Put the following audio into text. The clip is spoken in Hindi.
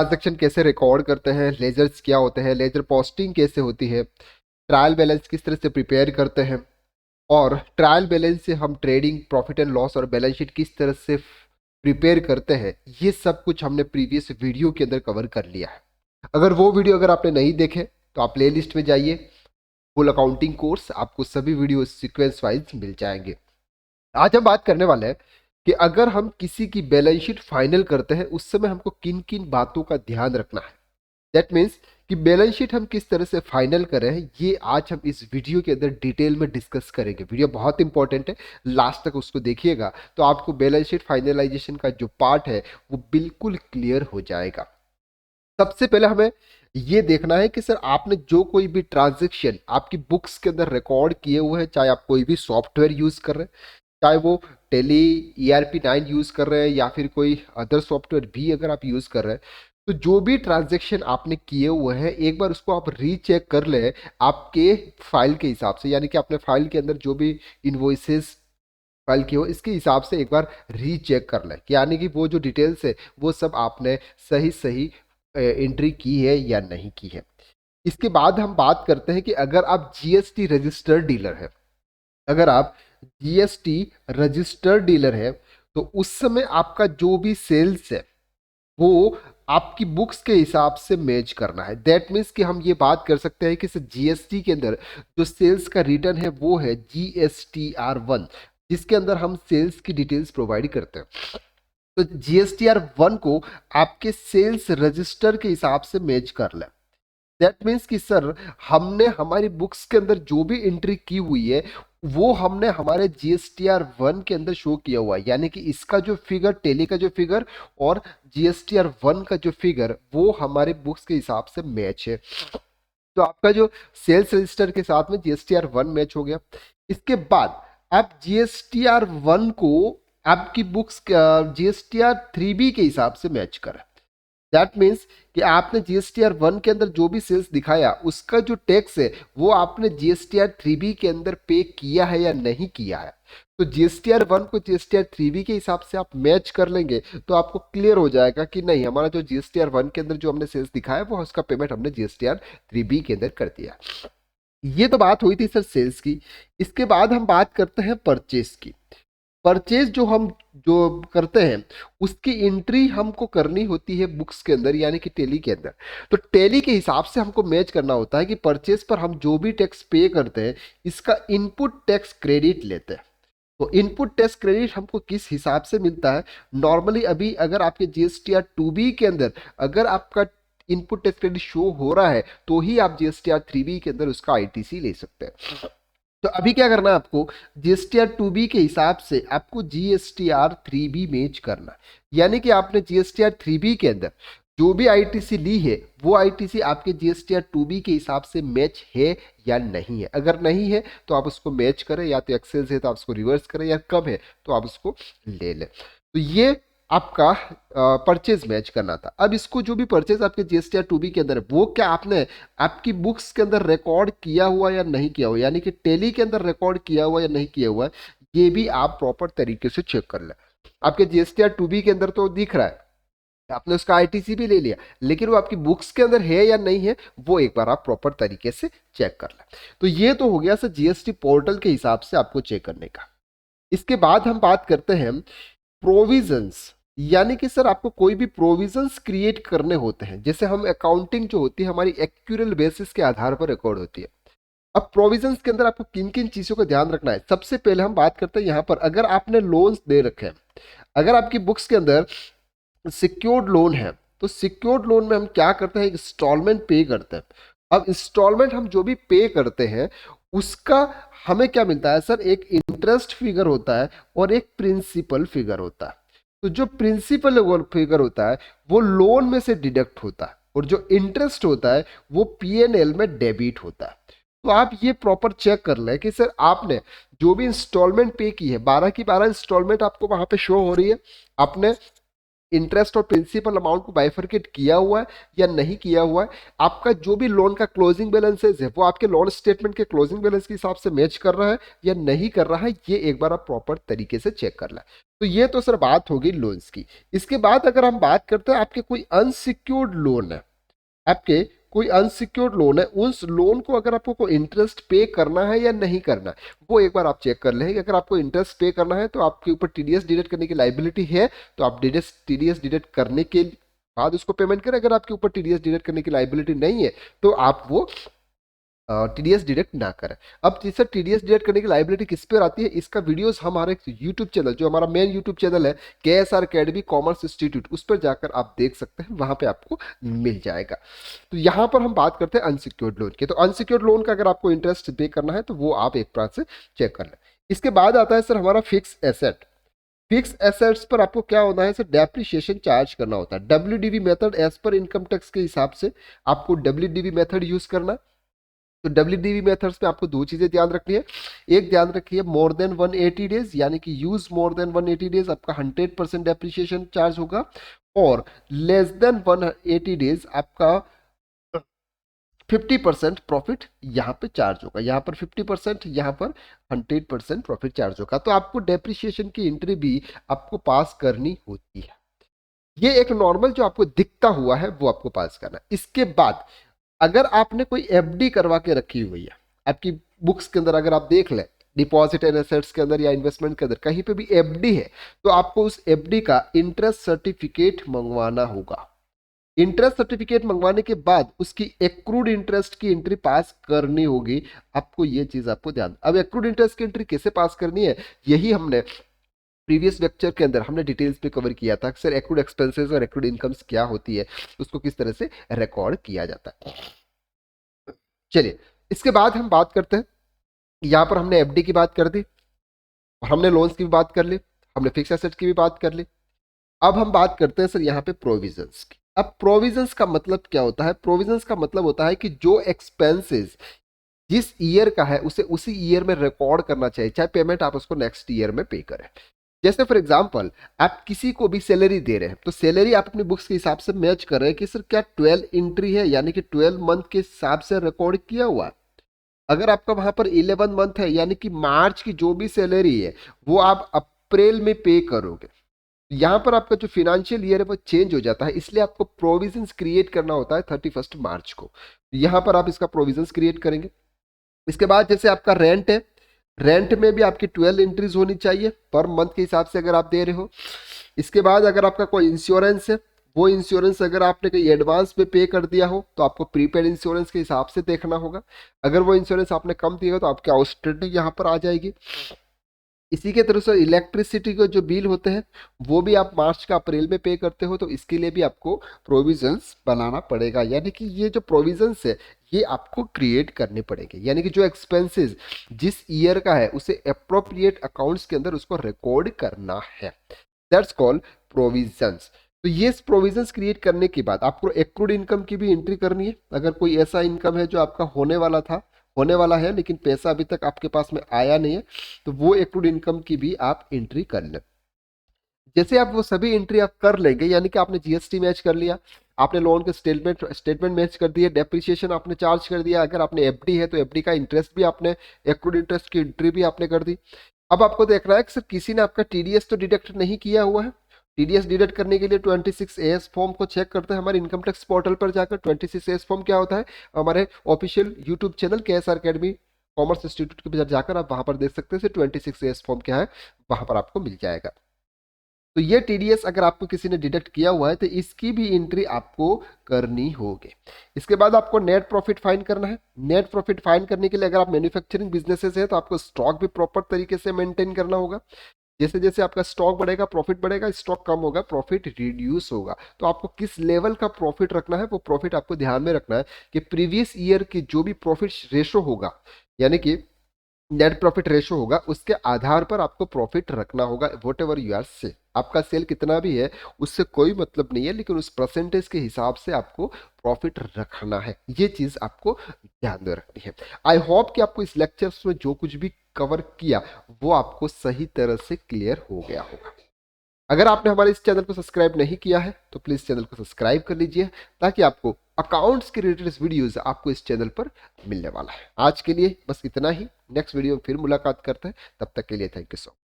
ट्रांजैक्शन कैसे रिकॉर्ड करते हैं, लेजर्स क्या होते हैं, लेजर पोस्टिंग कैसे होती है, ट्रायल बैलेंस किस तरह से प्रिपेयर करते हैं, और ट्रायल बैलेंस से हम ट्रेडिंग प्रॉफिट एंड लॉस और बैलेंस शीट किस तरह से प्रिपेयर करते हैं, ये सब कुछ हमने प्रीवियस वीडियो के अंदर कवर कर लिया है। अगर वो वीडियो अगर आपने नहीं देखे तो आप प्ले लिस्ट में जाइए, फुल अकाउंटिंग कोर्स, आपको सभी वीडियो सीक्वेंस वाइज मिल जाएंगे। आज हम बात करने वाले हैं कि अगर हम किसी की बैलेंस शीट फाइनल करते हैं उस समय हमको किन किन बातों का ध्यान रखना है। दैट मीन्स कि बैलेंस शीट हम किस तरह से फाइनल कर रहे हैं, ये आज हम इस वीडियो के अंदर डिटेल में डिस्कस करेंगे। वीडियो बहुत इंपॉर्टेंट है, लास्ट तक उसको देखिएगा तो आपको बैलेंस शीट फाइनलाइजेशन का जो पार्ट है वो बिल्कुल क्लियर हो जाएगा। सबसे पहले हमें ये देखना है कि सर आपने जो कोई भी ट्रांजेक्शन आपकी बुक्स के अंदर रिकॉर्ड किए हुए हैं, चाहे आप कोई भी सॉफ्टवेयर यूज कर रहे हैं, चाहे वो टेली ERP9 यूज कर रहे हैं या फिर कोई अदर सॉफ्टवेयर भी अगर आप यूज कर रहे हैं, तो जो भी ट्रांजैक्शन आपने किए हुए हैं एक बार उसको आप रीचेक कर लें आपके फाइल के हिसाब से, यानी कि अपने फाइल के अंदर जो भी इन्वॉइसेस फाइल की हो इसके हिसाब से एक बार रीचेक कर लें कि यानी कि वो जो डिटेल्स है वो सब आपने सही सही एंट्री की है या नहीं की है। इसके बाद हम बात करते हैं कि अगर आप GST रजिस्टर्ड डीलर है, अगर आप GST रजिस्टर्ड डीलर है तो उस समय आपका जो भी सेल्स है वो आपकी बुक्स के हिसाब से मैच करना है। दैट मीन्स कि हम ये बात कर सकते हैं कि GST के अंदर जो सेल्स का रिटर्न है वो है GSTR1, जिसके अंदर हम सेल्स की डिटेल्स प्रोवाइड करते हैं। तो GSTR1 को आपके सेल्स रजिस्टर के हिसाब से मैच कर लें। दैट मीन्स कि सर हमने हमारी बुक्स के अंदर जो भी एंट्री की हुई है वो हमने हमारे GSTR1 के अंदर शो किया हुआ है, यानी कि इसका जो फिगर, टेली का जो फिगर और GSTR1 का जो फिगर वो हमारे बुक्स के हिसाब से मैच है। तो आपका जो सेल्स रजिस्टर के साथ में GSTR1 मैच हो गया। इसके बाद आप GSTR1 को आपकी बुक्स GSTR3B के हिसाब से मैच करें। दैट मीन्स कि आपने GSTR1 के अंदर जो भी सेल्स दिखाया उसका जो टैक्स है वो आपने GSTR3B के अंदर पे किया है या नहीं किया है। तो GSTR1 को GSTR3B के हिसाब से आप मैच कर लेंगे तो आपको क्लियर हो जाएगा कि नहीं, हमारा जो GSTR1 के अंदर जो हमने सेल्स दिखाया वो उसका पेमेंट हमने GSTR3B के अंदर कर दिया। ये तो बात हुई थी सर सेल्स की। इसके बाद हम बात करते हैं परचेस की। परचेज जो हम जो करते हैं उसकी एंट्री हमको करनी होती है बुक्स के अंदर, यानी कि टेली के अंदर। तो टेली के हिसाब से हमको मैच करना होता है कि परचेज पर हम जो भी टैक्स पे करते हैं इसका इनपुट टैक्स क्रेडिट लेते हैं। तो इनपुट टैक्स क्रेडिट हमको किस हिसाब से मिलता है, नॉर्मली अभी अगर आपके GSTR2B के अंदर अगर आपका इनपुट टैक्स क्रेडिट शो हो रहा है तो ही आप GSTR3B के अंदर उसका ITC ले सकते हैं। तो अभी क्या करना है आपको, GSTR2B के हिसाब से आपको GSTR3B मैच करना है। यानी कि आपने GSTR3B के अंदर जो भी ITC ली है वो ITC आपके GSTR2B के हिसाब से मैच है या नहीं है। अगर नहीं है तो आप उसको मैच करें, या तो एक्सेल है तो आप उसको रिवर्स करें, या कम है तो आप उसको ले लें। तो ये आपका परचेज मैच करना था। अब इसको जो भी परचेज आपके GSTR2B के अंदर है वो क्या आपने आपकी बुक्स के अंदर रिकॉर्ड किया हुआ या नहीं किया हुआ, यानी कि टेली के अंदर रिकॉर्ड किया हुआ या नहीं किया हुआ, ये भी आप प्रॉपर तरीके से चेक कर लें। आपके GSTR2B के अंदर तो दिख रहा है, आपने उसका ITC भी ले लिया, लेकिन वो आपकी बुक्स के अंदर है या नहीं है वो एक बार आप प्रॉपर तरीके से चेक कर लें। तो ये तो हो गया सर GST पोर्टल के हिसाब से आपको चेक करने का। इसके बाद हम बात करते हैं प्रोविजंस, यानी कि सर आपको कोई भी प्रोविजंस क्रिएट करने होते हैं। जैसे हम अकाउंटिंग जो होती है हमारी एक्यूरल बेसिस के आधार पर रिकॉर्ड होती है। अब प्रोविजंस के अंदर आपको किन किन चीजों का ध्यान रखना है, सबसे पहले हम बात करते हैं यहाँ पर अगर आपने लोन्स दे रखे हैं, अगर आपकी बुक्स के अंदर सिक्योर्ड लोन है तो सिक्योर्ड लोन में हम क्या करते हैं, इंस्टॉलमेंट पे करते हैं। अब इंस्टॉलमेंट हम जो भी पे करते हैं उसका हमें क्या मिलता है सर, एक इंटरेस्ट फिगर होता है और एक प्रिंसिपल फिगर होता है। तो जो प्रिंसिपल फिगर होता है वो लोन में से डिडक्ट होता है और जो इंटरेस्ट होता है वो PNL में डेबिट होता है। तो आप ये प्रॉपर चेक कर लें कि सर आपने जो भी इंस्टॉलमेंट पे की है 12 की 12 इंस्टॉलमेंट आपको वहां पे शो हो रही है, आपने इंटरेस्ट और प्रिंसिपल अमाउंट को बाइफरकेट किया हुआ है या नहीं किया हुआ है, आपका जो भी लोन का क्लोजिंग बैलेंसेस है वो आपके लोन स्टेटमेंट के क्लोजिंग बैलेंस के हिसाब से मैच कर रहा है या नहीं कर रहा है, ये एक बार आप प्रॉपर तरीके से चेक कर लें। तो ये तो सर बात होगी लोन्स की। इसके बाद अगर हम बात करते हैं आपके कोई अनसिक्योर्ड लोन है, आपके कोई अनसिक्योर्ड लोन है, उस लोन को अगर आपको कोई इंटरेस्ट पे करना है या नहीं करना है, वो एक बार आप चेक कर लें। अगर आपको इंटरेस्ट पे करना है तो आपके ऊपर टीडीएस डिडक्ट करने की लाइबिलिटी है, तो आप टीडीएस डिडक्ट करने के बाद उसको पेमेंट करें। अगर आपके ऊपर टीडीएस डिडक्ट करने की लाइबिलिटी नहीं है तो आप वो टीडीएस डिडक्ट ना करें। अब सर टीडीएस डिडक्ट करने की लाइबिलिटी किस पर आती है, इसका वीडियोस हमारे यूट्यूब चैनल, जो हमारा मेन यूट्यूब चैनल है KSR अकेडमी कॉमर्स इंस्टीट्यूट, उस पर जाकर आप देख सकते हैं, वहां पे आपको मिल जाएगा। तो यहां पर हम बात करते हैं अनसिक्योर्ड लोन की। तो अनसिक्योर्ड लोन का अगर आपको इंटरेस्ट पे करना है तो वो आप एक बार से चेक कर लें। इसके बाद आता है सर हमारा फिक्स एसेट। फिक्स एसेट्स पर आपको क्या होना है सर, डेप्रिसिएशन चार्ज करना होता है। WDV मेथड एज पर इनकम टैक्स के हिसाब से आपको WDV मेथड यूज करना। तो WDV मेथड्स में आपको दो चीजें ध्यान रखनी है। एक ध्यान रखिए मोर देन 180 डेज, यानी कि यूज मोर देन 180 डेज आपका 100% डेप्रिसिएशन चार्ज होगा, और लेस देन 180 डेज आपका 50% प्रॉफिट यहाँ पे चार्ज होगा। यहाँ पर 50%, यहाँ पर 100% प्रॉफिट चार्ज होगा। तो आपको डेप्रिसिएशन की एंट्री भी आपको पास करनी होती है। ये एक नॉर्मल जो आपको दिखता हुआ है वो आपको पास करना है। इसके बाद अगर आपने कोई एफडी करवा के रखी हुई है, आपकी बुक्स के अंदर अगर आप देख लें, डिपॉजिट एंड एसेट्स के अंदर या इन्वेस्टमेंट के अंदर कहीं पे भी एफडी है, तो आपको उस एफडी का इंटरेस्ट सर्टिफिकेट मंगवाना होगा। इंटरेस्ट सर्टिफिकेट मंगवाने के बाद उसकी एक्रूड इंटरेस्ट की एंट्री पास करनी होगी। आपको ये चीज आपको ध्यान, अब एक्रूड इंटरेस्ट की एंट्री कैसे पास करनी है, यही हमने प्रीवियस लेक्चर के अंदर हमने डिटेल्स पे कवर किया था। सर एक्रूड एक्सपेंसेस और एक्रूड इनकम्स क्या होती है, उसको किस तरह से रिकॉर्ड किया जाता है। चलिए इसके बाद हम बात करते हैं, यहां पर हमने एफडी की बात कर दी, और हमने लोन्स की भी बात कर ली, हमने फिक्स एसेट की भी बात कर ली। अब हम बात करते हैं सर यहाँ पे प्रोविजंस की। अब प्रोविजंस का मतलब क्या होता है, प्रोविजंस का मतलब होता है कि जो एक्सपेंसेस जिस ईयर का है उसे उसी ईयर में रिकॉर्ड करना चाहिए, चाहे पेमेंट आप उसको नेक्स्ट ईयर में पे करें। जैसे फॉर एग्जांपल आप किसी को भी सैलरी दे रहे हैं, तो सैलरी आप अपनी बुक्स के हिसाब से मैच कर रहे हैं कि सर क्या 12 एंट्री है, यानी कि 12 मंथ के हिसाब से रिकॉर्ड किया हुआ है। अगर आपका वहां पर 11 मंथ है, यानी कि मार्च की जो भी सैलरी है वो आप अप्रैल में पे करोगे। यहां पर आपका जो फिनेंशियल ईयर है वो चेंज हो जाता है, इसलिए आपको प्रोविजंस क्रिएट करना होता है 31 मार्च को। यहां पर आप इसका प्रोविजंस क्रिएट करेंगे। इसके बाद जैसे आपका रेंट है, रेंट में भी आपकी 12 एंट्रीज होनी चाहिए पर मंथ के हिसाब से अगर आप दे रहे हो। इसके बाद अगर आपका कोई इंश्योरेंस है, वो इंश्योरेंस अगर आपने कहीं एडवांस में पे कर दिया हो तो आपको प्रीपेड इंश्योरेंस के हिसाब से देखना होगा। अगर वो इंश्योरेंस आपने कम दिया हो तो आपकी आउटस्टैंडिंग यहाँ पर आ जाएगी। इसी के तरह से इलेक्ट्रिसिटी के जो बिल होते हैं वो भी आप मार्च का अप्रैल में पे करते हो, तो इसके लिए भी आपको प्रोविजंस बनाना पड़ेगा। यानी कि ये जो प्रोविजंस है ये आपको क्रिएट करने पड़ेंगे, यानी कि जो एक्सपेंसेस जिस ईयर का है उसे अप्रोप्रिएट अकाउंट्स के अंदर उसको रिकॉर्ड करना है। That's called provisions. तो ये प्रोविजंस क्रिएट करने के बाद आपको एक्रूड इनकम की भी एंट्री करनी है। अगर कोई ऐसा इनकम है जो आपका होने वाला है लेकिन पैसा अभी तक आपके पास में आया नहीं है, तो वो एक्रूड इनकम की भी आप एंट्री कर लें। जैसे आप वो सभी एंट्री आप कर लेंगे, यानी कि आपने जीएसटी मैच कर लिया, आपने लोन के स्टेटमेंट मैच कर दिए, डेप्रिसिएशन आपने चार्ज कर दिया, अगर आपने एफडी है तो एफडी का इंटरेस्ट भी आपने, एक्रूड इंटरेस्ट की एंट्री भी आपने कर दी। अब आपको देखना है कि सर किसी ने आपका टीडीएस तो डिडक्ट नहीं किया हुआ है। टीडीएस डिडक्ट करने के लिए 26AS फॉर्म को चेक करते हैं हमारे इनकम टैक्स पोर्टल पर जाकर। 26AS फॉर्म क्या होता है, हमारे official YouTube channel KSR academy commerce institute के जाकर आप वहां पर देख सकते हैं 26AS फॉर्म क्या है, वहां पर आपको मिल जाएगा। तो ये टीडीएस अगर आपको किसी ने डिडक्ट किया हुआ है तो इसकी भी एंट्री आपको करनी होगी। इसके बाद आपको नेट प्रॉफिट फाइंड करना है। नेट प्रॉफिट फाइंड करने के लिए अगर आप मैन्युफैक्चरिंग बिजनेसेस है तो आपको स्टॉक भी प्रॉपर तरीके से मेंटेन करना होगा। जैसे जैसे आपका स्टॉक बढ़ेगा प्रॉफिट बढ़ेगा, स्टॉक कम होगा प्रॉफिट रिड्यूस होगा। तो आपको किस लेवल का प्रॉफिट रखना है, वो प्रॉफिट आपको ध्यान में रखना है कि प्रीवियस ईयर की जो भी प्रॉफिट रेशो होगा, यानी कि नेट प्रॉफिट रेशो होगा, उसके आधार पर आपको प्रॉफिट रखना होगा। वॉट एवर यू आर से आपका सेल कितना भी है उससे कोई मतलब नहीं है, लेकिन उस परसेंटेज के हिसाब से आपको प्रॉफिट रखना है। ये चीज आपको ध्यान में रखनी है। आई होप कि आपको इस लेक्चर्स में जो कुछ भी कवर किया वो आपको सही तरह से क्लियर हो गया होगा। अगर आपने हमारे इस चैनल को सब्सक्राइब नहीं किया है तो प्लीज़ चैनल को सब्सक्राइब कर लीजिए, ताकि आपको अकाउंट्स के रिलेटेड वीडियोस आपको इस चैनल पर मिलने वाला है। आज के लिए बस इतना ही, नेक्स्ट वीडियो में फिर मुलाकात करते हैं, तब तक के लिए थैंक यू सो मच।